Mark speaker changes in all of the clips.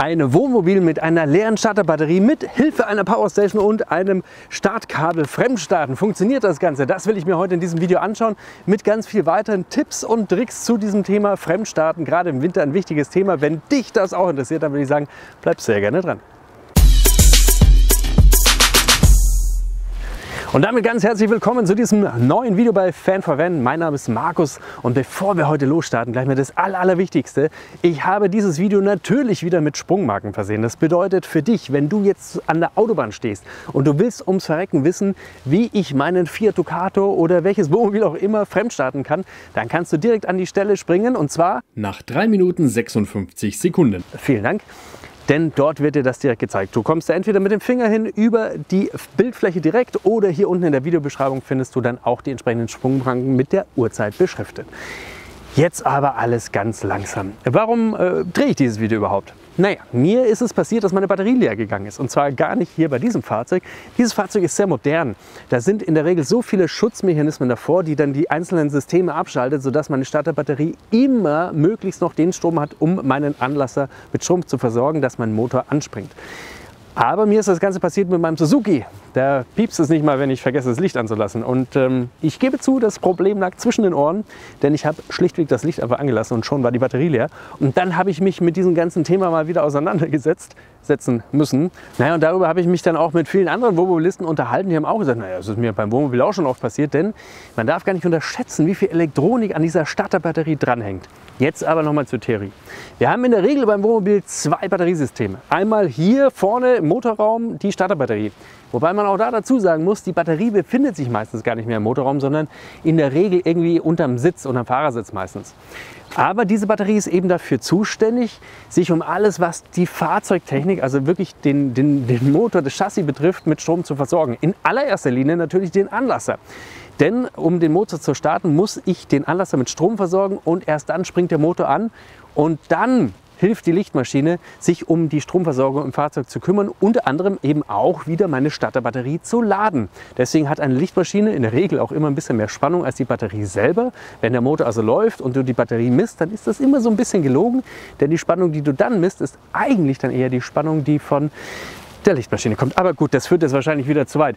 Speaker 1: Ein Wohnmobil mit einer leeren Starterbatterie mit Hilfe einer Powerstation und einem Startkabel fremdstarten. Funktioniert das Ganze? Das will ich mir heute in diesem Video anschauen mit ganz viel weiteren Tipps und Tricks zu diesem Thema Fremdstarten. Gerade im Winter ein wichtiges Thema. Wenn dich das auch interessiert, dann würde ich sagen, bleib sehr gerne dran. Und damit ganz herzlich willkommen zu diesem neuen Video bei Fan4Van. Mein Name ist Markus und bevor wir heute losstarten, gleich mal das Allerwichtigste. Ich habe dieses Video natürlich wieder mit Sprungmarken versehen. Das bedeutet für dich, wenn du jetzt an der Autobahn stehst und du willst ums Verrecken wissen, wie ich meinen Fiat Ducato oder welches Wohnmobil auch immer fremdstarten kann, dann kannst du direkt an die Stelle springen und zwar
Speaker 2: nach 3 Minuten 56 Sekunden.
Speaker 1: Vielen Dank. Denn dort wird dir das direkt gezeigt. Du kommst da entweder mit dem Finger hin über die Bildfläche direkt oder hier unten in der Videobeschreibung findest du dann auch die entsprechenden Sprungmarken mit der Uhrzeit beschriftet. Jetzt aber alles ganz langsam. Warum drehe ich dieses Video überhaupt? Naja, mir ist es passiert, dass meine Batterie leer gegangen ist. Und zwar gar nicht hier bei diesem Fahrzeug. Dieses Fahrzeug ist sehr modern. Da sind in der Regel so viele Schutzmechanismen davor, die dann die einzelnen Systeme abschaltet, sodass meine Starterbatterie immer möglichst noch den Strom hat, um meinen Anlasser mit Strom zu versorgen, dass mein Motor anspringt. Aber mir ist das Ganze passiert mit meinem Suzuki. Da piepst es nicht mal, wenn ich vergesse, das Licht anzulassen. Und ich gebe zu, das Problem lag zwischen den Ohren, denn ich habe schlichtweg das Licht einfach angelassen und schon war die Batterie leer. Und dann habe ich mich mit diesem ganzen Thema mal wieder auseinandersetzen müssen. Naja, und darüber habe ich mich dann auch mit vielen anderen Wohnmobilisten unterhalten. Die haben auch gesagt, naja, das ist mir beim Wohnmobil auch schon oft passiert, denn man darf gar nicht unterschätzen, wie viel Elektronik an dieser Starterbatterie dranhängt. Jetzt aber nochmal zur Theorie. Wir haben in der Regel beim Wohnmobil 2 Batteriesysteme. Einmal hier vorne im Motorraum die Starterbatterie. Wobei man auch da dazu sagen muss, die Batterie befindet sich meistens gar nicht mehr im Motorraum, sondern in der Regel irgendwie unterm Sitz, unterm Fahrersitz meistens. Aber diese Batterie ist eben dafür zuständig, sich um alles, was die Fahrzeugtechnik, also wirklich den Motor, das Chassis betrifft, mit Strom zu versorgen. In allererster Linie natürlich den Anlasser. Denn um den Motor zu starten, muss ich den Anlasser mit Strom versorgen und erst dann springt der Motor an und dann hilft die Lichtmaschine, sich um die Stromversorgung im Fahrzeug zu kümmern, unter anderem eben auch wieder meine Starterbatterie zu laden. Deswegen hat eine Lichtmaschine in der Regel auch immer ein bisschen mehr Spannung als die Batterie selber. Wenn der Motor also läuft und du die Batterie misst, dann ist das immer so ein bisschen gelogen, denn die Spannung, die du dann misst, ist eigentlich dann eher die Spannung, die von der Lichtmaschine kommt. Aber gut, das führt jetzt wahrscheinlich wieder zu weit.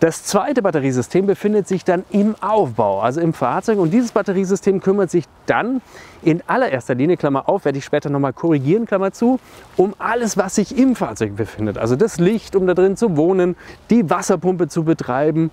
Speaker 1: Das zweite Batteriesystem befindet sich dann im Aufbau, also im Fahrzeug. Und dieses Batteriesystem kümmert sich dann in allererster Linie, Klammer auf, werde ich später nochmal korrigieren, Klammer zu, um alles, was sich im Fahrzeug befindet. Also das Licht, um da drin zu wohnen, die Wasserpumpe zu betreiben,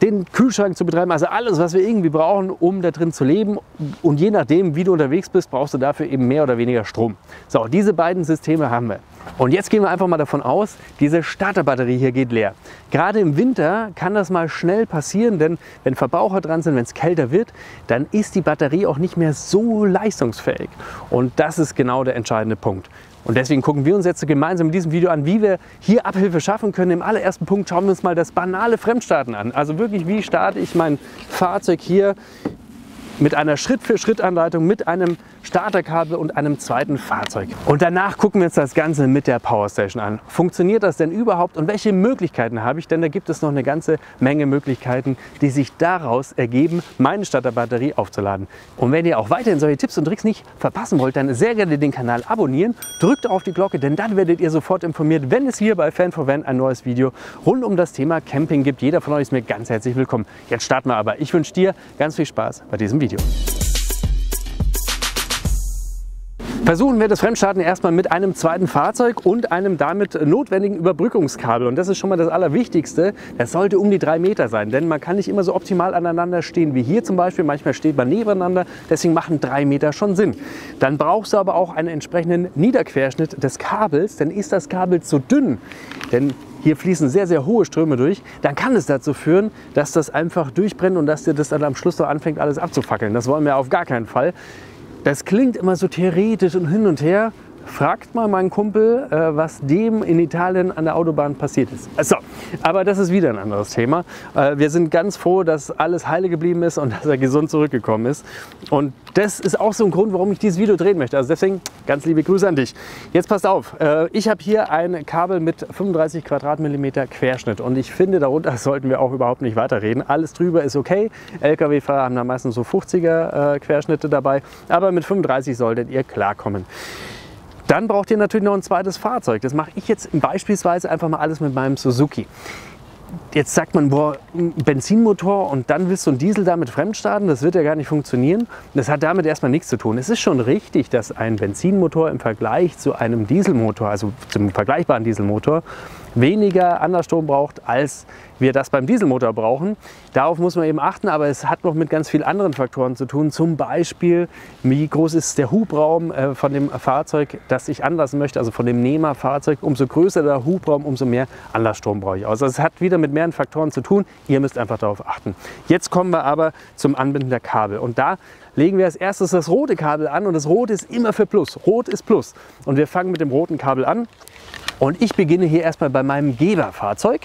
Speaker 1: den Kühlschrank zu betreiben, also alles, was wir irgendwie brauchen, um da drin zu leben. Und je nachdem, wie du unterwegs bist, brauchst du dafür eben mehr oder weniger Strom. So, diese beiden Systeme haben wir. Und jetzt gehen wir einfach mal davon aus, diese Starterbatterie hier geht leer. Gerade im Winter kann das mal schnell passieren, denn wenn Verbraucher dran sind, wenn es kälter wird, dann ist die Batterie auch nicht mehr so leistungsfähig. Und das ist genau der entscheidende Punkt. Und deswegen gucken wir uns jetzt gemeinsam in diesem Video an, wie wir hier Abhilfe schaffen können. Im allerersten Punkt schauen wir uns mal das banale Fremdstarten an. Also wirklich, wie starte ich mein Fahrzeug hier mit einer Schritt-für-Schritt-Anleitung, mit einem Starterkabel und einem zweiten Fahrzeug. Und danach gucken wir uns das Ganze mit der Powerstation an. Funktioniert das denn überhaupt und welche Möglichkeiten habe ich? Denn da gibt es noch eine ganze Menge Möglichkeiten, die sich daraus ergeben, meine Starterbatterie aufzuladen. Und wenn ihr auch weiterhin solche Tipps und Tricks nicht verpassen wollt, dann sehr gerne den Kanal abonnieren, drückt auf die Glocke, denn dann werdet ihr sofort informiert, wenn es hier bei Fan4Van ein neues Video rund um das Thema Camping gibt. Jeder von euch ist mir ganz herzlich willkommen. Jetzt starten wir aber. Ich wünsche dir ganz viel Spaß bei diesem Video. Versuchen wir das Fremdstarten erstmal mit einem zweiten Fahrzeug und einem damit notwendigen Überbrückungskabel. Und das ist schon mal das Allerwichtigste. Das sollte um die 3 Meter sein, denn man kann nicht immer so optimal aneinander stehen wie hier zum Beispiel. Manchmal steht man nebeneinander, deswegen machen 3 Meter schon Sinn. Dann brauchst du aber auch einen entsprechenden Niederquerschnitt des Kabels, denn ist das Kabel zu dünn, denn hier fließen sehr hohe Ströme durch, dann kann es dazu führen, dass das einfach durchbrennt und dass dir das dann am Schluss noch anfängt, alles abzufackeln. Das wollen wir auf gar keinen Fall. Das klingt immer so theoretisch und hin und her. Fragt mal meinen Kumpel, was dem in Italien an der Autobahn passiert ist. So, aber das ist wieder ein anderes Thema. Wir sind ganz froh, dass alles heile geblieben ist und dass er gesund zurückgekommen ist. Und das ist auch so ein Grund, warum ich dieses Video drehen möchte. Also deswegen ganz liebe Grüße an dich. Jetzt passt auf, ich habe hier ein Kabel mit 35 Quadratmillimeter Querschnitt und ich finde, darunter sollten wir auch überhaupt nicht weiterreden. Alles drüber ist okay. LKW-Fahrer haben da meistens so 50er Querschnitte dabei, aber mit 35 solltet ihr klarkommen. Dann braucht ihr natürlich noch ein zweites Fahrzeug. Das mache ich jetzt beispielsweise einfach mal alles mit meinem Suzuki. Jetzt sagt man, boah, ein Benzinmotor und dann willst du einen Diesel damit fremdstarten, das wird ja gar nicht funktionieren. Das hat damit erstmal nichts zu tun. Es ist schon richtig, dass ein Benzinmotor im Vergleich zu einem Dieselmotor, also zum vergleichbaren Dieselmotor, weniger Anlassstrom braucht, als wir das beim Dieselmotor brauchen. Darauf muss man eben achten, aber es hat noch mit ganz vielen anderen Faktoren zu tun. Zum Beispiel, wie groß ist der Hubraum von dem Fahrzeug, das ich anlassen möchte, also von dem Nehmerfahrzeug. Umso größer der Hubraum, umso mehr Anlassstrom brauche ich. Also es hat wieder mit mehreren Faktoren zu tun. Ihr müsst einfach darauf achten. Jetzt kommen wir aber zum Anbinden der Kabel. Und da legen wir als erstes das rote Kabel an und das rote ist immer für Plus. Rot ist Plus. Und wir fangen mit dem roten Kabel an. Und ich beginne hier erstmal bei meinem Geberfahrzeug.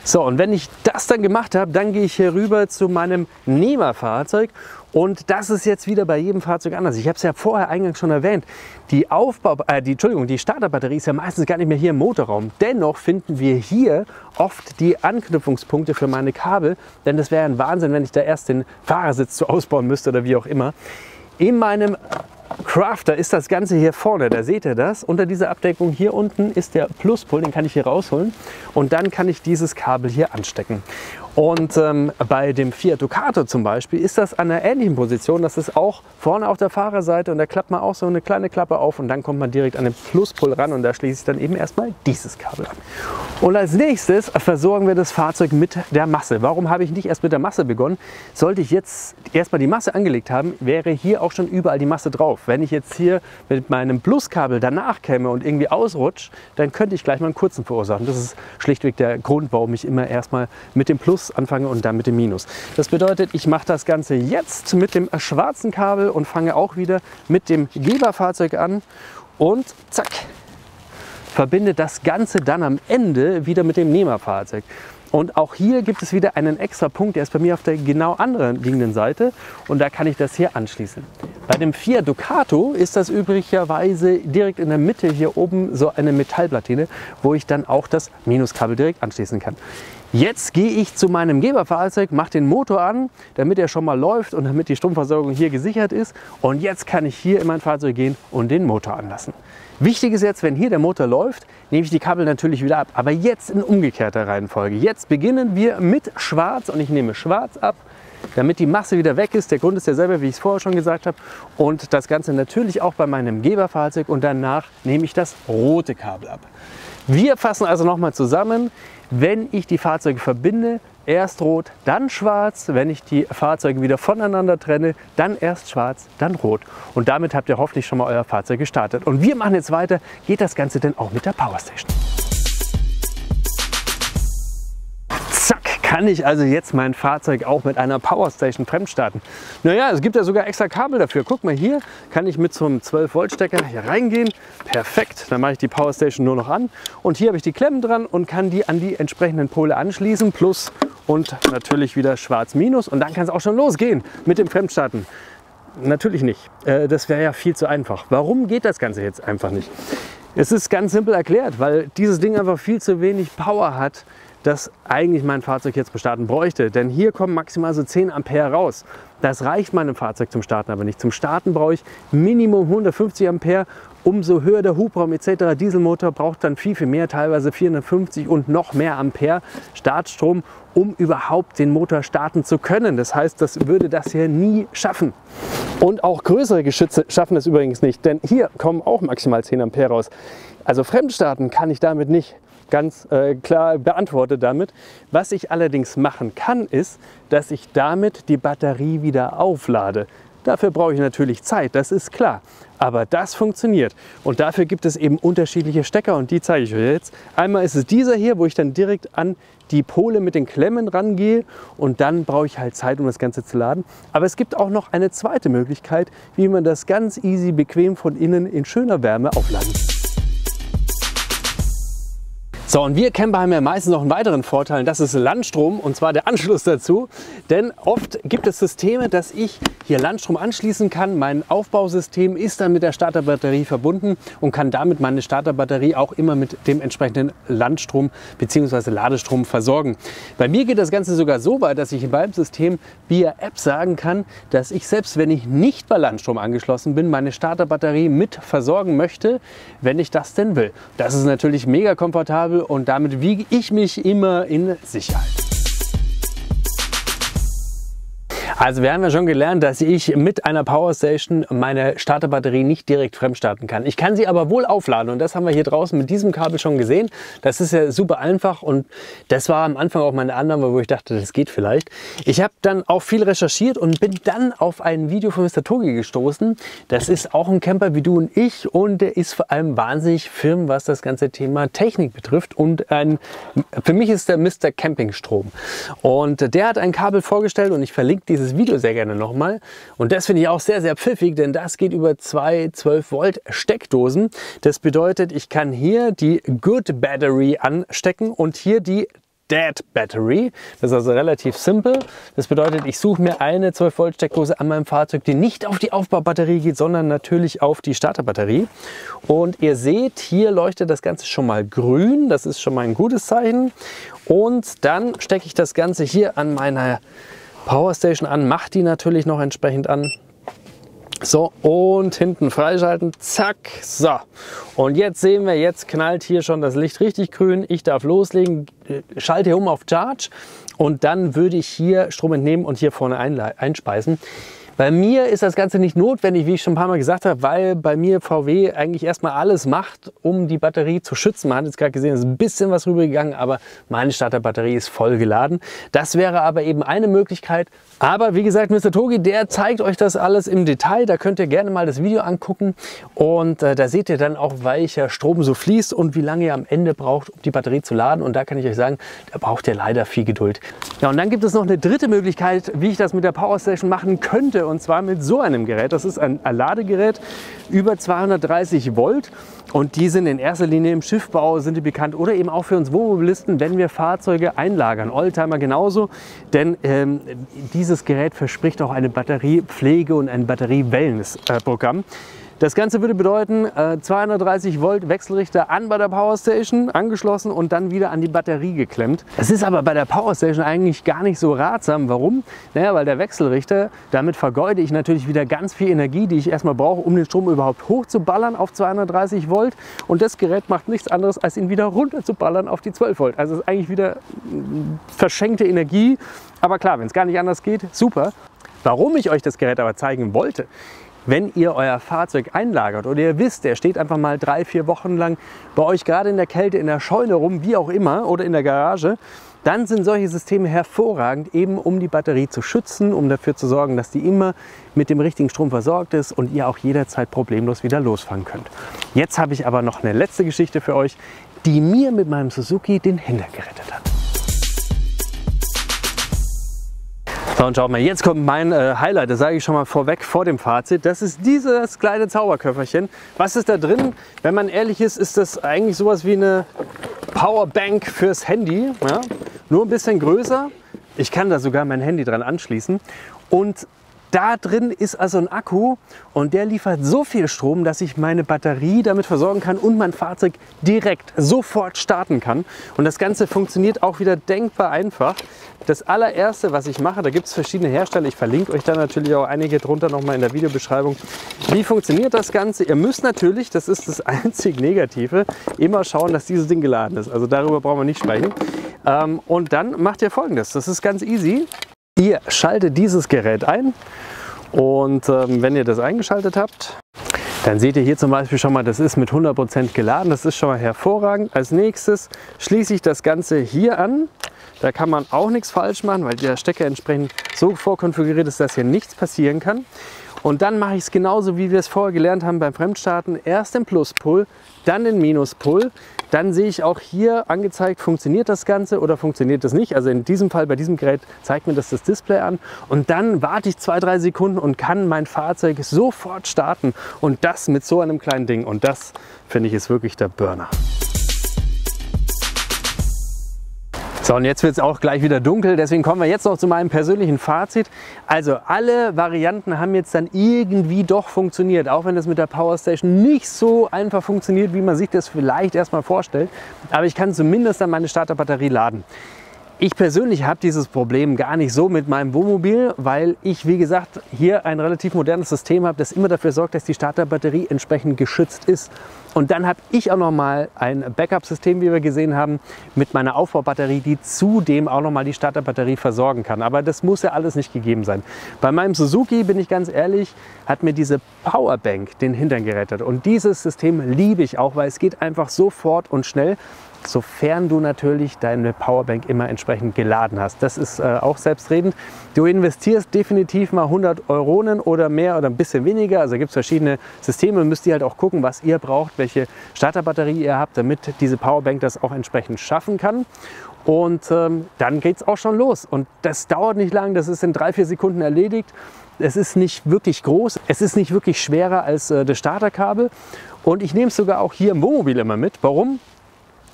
Speaker 1: So, und wenn ich das dann gemacht habe, dann gehe ich hier rüber zu meinem Nehmerfahrzeug. Und das ist jetzt wieder bei jedem Fahrzeug anders. Ich habe es ja vorher eingangs schon erwähnt. Die Starterbatterie ist ja meistens gar nicht mehr hier im Motorraum. Dennoch finden wir hier oft die Anknüpfungspunkte für meine Kabel. Denn das wäre ein Wahnsinn, wenn ich da erst den Fahrersitz zu ausbauen müsste oder wie auch immer. In meinem Crafter ist das Ganze hier vorne, da seht ihr das. Unter dieser Abdeckung hier unten ist der Pluspol, den kann ich hier rausholen und dann kann ich dieses Kabel hier anstecken. Und bei dem Fiat Ducato zum Beispiel ist das an einer ähnlichen Position. Das ist auch vorne auf der Fahrerseite und da klappt man auch so eine kleine Klappe auf und dann kommt man direkt an den Pluspol ran und da schließe ich dann eben erstmal dieses Kabel an. Und als nächstes versorgen wir das Fahrzeug mit der Masse. Warum habe ich nicht erst mit der Masse begonnen? Sollte ich jetzt erstmal die Masse angelegt haben, wäre hier auch schon überall die Masse drauf. Wenn ich jetzt hier mit meinem Pluskabel danach käme und irgendwie ausrutsche, dann könnte ich gleich mal einen kurzen verursachen. Das ist schlichtweg der Grund, warum ich immer erstmal mit dem Plus anfange und dann mit dem Minus. Das bedeutet, ich mache das Ganze jetzt mit dem schwarzen Kabel und fange auch wieder mit dem Geberfahrzeug an und zack, verbinde das Ganze dann am Ende wieder mit dem Nehmerfahrzeug. Und auch hier gibt es wieder einen extra Punkt, der ist bei mir auf der genau anderen liegenden Seite und da kann ich das hier anschließen. Bei dem Fiat Ducato ist das üblicherweise direkt in der Mitte hier oben so eine Metallplatine, wo ich dann auch das Minuskabel direkt anschließen kann. Jetzt gehe ich zu meinem Geberfahrzeug, mache den Motor an, damit er schon mal läuft und damit die Stromversorgung hier gesichert ist. Und jetzt kann ich hier in mein Fahrzeug gehen und den Motor anlassen. Wichtig ist jetzt, wenn hier der Motor läuft, nehme ich die Kabel natürlich wieder ab. Aber jetzt in umgekehrter Reihenfolge. Jetzt beginnen wir mit Schwarz und ich nehme Schwarz ab, damit die Masse wieder weg ist. Der Grund ist derselbe, wie ich es vorher schon gesagt habe. Und das Ganze natürlich auch bei meinem Geberfahrzeug und danach nehme ich das rote Kabel ab. Wir fassen also nochmal zusammen. Wenn ich die Fahrzeuge verbinde, erst rot, dann schwarz. Wenn ich die Fahrzeuge wieder voneinander trenne, dann erst schwarz, dann rot. Und damit habt ihr hoffentlich schon mal euer Fahrzeug gestartet. Und wir machen jetzt weiter. Geht das Ganze denn auch mit der Powerstation? Zack, kann ich also jetzt mein Fahrzeug auch mit einer Powerstation fremdstarten. Naja, es gibt ja sogar extra Kabel dafür. Guck mal, hier kann ich mit so einem 12-Volt-Stecker hier reingehen. Perfekt, dann mache ich die Powerstation nur noch an. Und hier habe ich die Klemmen dran und kann die an die entsprechenden Pole anschließen. Plus und natürlich wieder schwarz-minus. Und dann kann es auch schon losgehen mit dem Fremdstarten. Natürlich nicht. Das wäre ja viel zu einfach. Warum geht das Ganze jetzt einfach nicht? Es ist ganz simpel erklärt, weil dieses Ding einfach viel zu wenig Power hat, dass eigentlich mein Fahrzeug jetzt starten bräuchte. Denn hier kommen maximal so 10 Ampere raus. Das reicht meinem Fahrzeug zum Starten aber nicht. Zum Starten brauche ich Minimum 150 Ampere. Umso höher der Hubraum etc. Dieselmotor braucht dann viel, viel mehr, teilweise 450 und noch mehr Ampere Startstrom, um überhaupt den Motor starten zu können. Das heißt, das würde das hier nie schaffen. Und auch größere Geschütze schaffen es übrigens nicht, denn hier kommen auch maximal 10 Ampere raus. Also fremdstarten kann ich damit nicht. Ganz klar beantwortet damit. Was ich allerdings machen kann, ist, dass ich damit die Batterie wieder auflade. Dafür brauche ich natürlich Zeit, das ist klar. Aber das funktioniert. Und dafür gibt es eben unterschiedliche Stecker und die zeige ich euch jetzt. Einmal ist es dieser hier, wo ich dann direkt an die Pole mit den Klemmen rangehe und dann brauche ich halt Zeit, um das Ganze zu laden. Aber es gibt auch noch eine zweite Möglichkeit, wie man das ganz easy, bequem von innen in schöner Wärme aufladen kann. So, und wir Camper haben ja meistens noch einen weiteren Vorteil, das ist Landstrom, und zwar der Anschluss dazu. Denn oft gibt es Systeme, dass ich hier Landstrom anschließen kann. Mein Aufbausystem ist dann mit der Starterbatterie verbunden und kann damit meine Starterbatterie auch immer mit dem entsprechenden Landstrom bzw. Ladestrom versorgen. Bei mir geht das Ganze sogar so weit, dass ich beim System via App sagen kann, dass ich selbst, wenn ich nicht bei Landstrom angeschlossen bin, meine Starterbatterie mit versorgen möchte, wenn ich das denn will. Das ist natürlich mega komfortabel und damit wiege ich mich immer in Sicherheit. Also wir haben ja schon gelernt, dass ich mit einer Powerstation meine Starterbatterie nicht direkt fremdstarten kann. Ich kann sie aber wohl aufladen und das haben wir hier draußen mit diesem Kabel schon gesehen. Das ist ja super einfach und das war am Anfang auch meine Annahme, wo ich dachte, das geht vielleicht. Ich habe dann auch viel recherchiert und bin dann auf ein Video von Mr. Togi gestoßen. Das ist auch ein Camper wie du und ich und der ist vor allem wahnsinnig firm, was das ganze Thema Technik betrifft und für mich ist der Mr. Campingstrom. Und der hat ein Kabel vorgestellt und ich verlinke dieses Video sehr gerne nochmal. Und das finde ich auch sehr, sehr pfiffig, denn das geht über zwei 12 Volt Steckdosen. Das bedeutet, ich kann hier die Good Battery anstecken und hier die Dead Battery. Das ist also relativ simpel. Das bedeutet, ich suche mir eine 12 Volt Steckdose an meinem Fahrzeug, die nicht auf die Aufbaubatterie geht, sondern natürlich auf die Starterbatterie. Und ihr seht, hier leuchtet das Ganze schon mal grün. Das ist schon mal ein gutes Zeichen. Und dann stecke ich das Ganze hier an meiner Powerstation an, macht die natürlich noch entsprechend an. So, und hinten freischalten, zack, so. Und jetzt sehen wir, jetzt knallt hier schon das Licht richtig grün. Ich darf loslegen, schalte hier um auf Charge und dann würde ich hier Strom entnehmen und hier vorne einspeisen. Bei mir ist das Ganze nicht notwendig, wie ich schon ein paar Mal gesagt habe, weil bei mir VW eigentlich erstmal alles macht, um die Batterie zu schützen. Man hat jetzt gerade gesehen, es ist ein bisschen was rübergegangen, aber meine Starterbatterie ist voll geladen. Das wäre aber eben eine Möglichkeit. Aber wie gesagt, Mr. Togi, der zeigt euch das alles im Detail. Da könnt ihr gerne mal das Video angucken und da seht ihr dann auch, welcher Strom so fließt und wie lange ihr am Ende braucht, um die Batterie zu laden. Und da kann ich euch sagen, da braucht ihr leider viel Geduld. Ja, und dann gibt es noch eine dritte Möglichkeit, wie ich das mit der Powerstation machen könnte. Und zwar mit so einem Gerät. Das ist ein Ladegerät über 230 Volt und die sind in erster Linie im Schiffbau, sind die bekannt oder eben auch für uns Wohnmobilisten, wenn wir Fahrzeuge einlagern. Oldtimer genauso, denn dieses Gerät verspricht auch eine Batteriepflege und ein Batterie-Wellness-Programm. Das Ganze würde bedeuten, 230 Volt Wechselrichter an bei der Powerstation angeschlossen und dann wieder an die Batterie geklemmt. Das ist aber bei der Powerstation eigentlich gar nicht so ratsam. Warum? Naja, weil der Wechselrichter, damit vergeude ich natürlich wieder ganz viel Energie, die ich erstmal brauche, um den Strom überhaupt hochzuballern auf 230 Volt. Und das Gerät macht nichts anderes, als ihn wieder runterzuballern auf die 12 Volt. Also ist eigentlich wieder verschenkte Energie. Aber klar, wenn es gar nicht anders geht, super. Warum ich euch das Gerät aber zeigen wollte: Wenn ihr euer Fahrzeug einlagert oder ihr wisst, der steht einfach mal 3-4 Wochen lang bei euch gerade in der Kälte, in der Scheune rum, wie auch immer, oder in der Garage, dann sind solche Systeme hervorragend, eben um die Batterie zu schützen, um dafür zu sorgen, dass die immer mit dem richtigen Strom versorgt ist und ihr auch jederzeit problemlos wieder losfahren könnt. Jetzt habe ich aber noch eine letzte Geschichte für euch, die mir mit meinem Suzuki den Hintern gerettet hat. So, und schaut mal, jetzt kommt mein Highlight, das sage ich schon mal vorweg vor dem Fazit. Das ist dieses kleine Zauberköfferchen. Was ist da drin? Wenn man ehrlich ist, ist das eigentlich sowas wie eine Powerbank fürs Handy. Ja? Nur ein bisschen größer. Ich kann da sogar mein Handy dran anschließen. Und da drin ist also ein Akku und der liefert so viel Strom, dass ich meine Batterie damit versorgen kann und mein Fahrzeug direkt sofort starten kann. Und das Ganze funktioniert auch wieder denkbar einfach. Das allererste, was ich mache, da gibt es verschiedene Hersteller, ich verlinke euch da natürlich auch einige drunter nochmal in der Videobeschreibung. Wie funktioniert das Ganze? Ihr müsst natürlich, das ist das einzig Negative, immer schauen, dass dieses Ding geladen ist. Also darüber brauchen wir nicht sprechen. Und dann macht ihr Folgendes, das ist ganz easy. Ihr schaltet dieses Gerät ein und wenn ihr das eingeschaltet habt, dann seht ihr hier zum Beispiel schon mal, das ist mit 100% geladen. Das ist schon mal hervorragend. Als nächstes schließe ich das Ganze hier an. Da kann man auch nichts falsch machen, weil der Stecker entsprechend so vorkonfiguriert ist, dass hier nichts passieren kann. Und dann mache ich es genauso, wie wir es vorher gelernt haben beim Fremdstarten. Erst den Pluspol, dann den Minuspol. Dann sehe ich auch hier angezeigt, funktioniert das Ganze oder funktioniert das nicht. Also in diesem Fall, bei diesem Gerät, zeigt mir das Display an. Und dann warte ich 2-3 Sekunden und kann mein Fahrzeug sofort starten. Und das mit so einem kleinen Ding. Und das, finde ich, ist wirklich der Burner. So, und jetzt wird es auch gleich wieder dunkel, deswegen kommen wir jetzt noch zu meinem persönlichen Fazit. Also alle Varianten haben jetzt dann irgendwie doch funktioniert, auch wenn das mit der Powerstation nicht so einfach funktioniert, wie man sich das vielleicht erstmal vorstellt. Aber ich kann zumindest dann meine Starterbatterie laden. Ich persönlich habe dieses Problem gar nicht so mit meinem Wohnmobil, weil ich, wie gesagt, hier ein relativ modernes System habe, das immer dafür sorgt, dass die Starterbatterie entsprechend geschützt ist. Und dann habe ich auch noch mal ein Backup-System, wie wir gesehen haben, mit meiner Aufbaubatterie, die zudem auch noch mal die Starterbatterie versorgen kann. Aber das muss ja alles nicht gegeben sein. Bei meinem Suzuki, bin ich ganz ehrlich, hat mir diese Powerbank den Hintern gerettet. Und dieses System liebe ich auch, weil es geht einfach sofort und schnell, sofern du natürlich deine Powerbank immer entsprechend geladen hast. Das ist auch selbstredend. Du investierst definitiv mal 100 Euronen oder mehr oder ein bisschen weniger. Also gibt es verschiedene Systeme und müsst ihr halt auch gucken, was ihr braucht, welche Starterbatterie ihr habt, damit diese Powerbank das auch entsprechend schaffen kann. Und dann geht es auch schon los. Und das dauert nicht lang, das ist in 3-4 Sekunden erledigt. Es ist nicht wirklich groß, es ist nicht wirklich schwerer als das Starterkabel. Und ich nehme es sogar auch hier im Wohnmobil immer mit. Warum?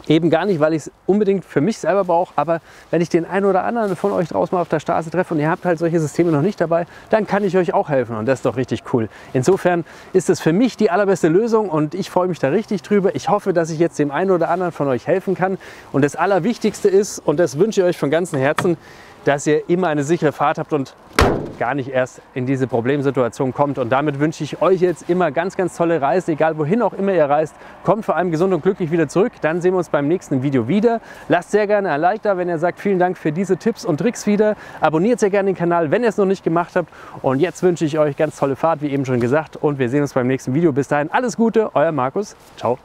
Speaker 1: Eben gar nicht, weil ich es unbedingt für mich selber brauche, aber wenn ich den einen oder anderen von euch draußen mal auf der Straße treffe und ihr habt halt solche Systeme noch nicht dabei, dann kann ich euch auch helfen und das ist doch richtig cool. Insofern ist es für mich die allerbeste Lösung und ich freue mich da richtig drüber. Ich hoffe, dass ich jetzt dem einen oder anderen von euch helfen kann und das Allerwichtigste ist, und das wünsche ich euch von ganzem Herzen, dass ihr immer eine sichere Fahrt habt und gar nicht erst in diese Problemsituation kommt. Und damit wünsche ich euch jetzt immer ganz, ganz tolle Reise, egal wohin auch immer ihr reist. Kommt vor allem gesund und glücklich wieder zurück. Dann sehen wir uns beim nächsten Video wieder. Lasst sehr gerne ein Like da, wenn ihr sagt, vielen Dank für diese Tipps und Tricks wieder. Abonniert sehr gerne den Kanal, wenn ihr es noch nicht gemacht habt. Und jetzt wünsche ich euch ganz tolle Fahrt, wie eben schon gesagt. Und wir sehen uns beim nächsten Video. Bis dahin alles Gute, euer Markus. Ciao.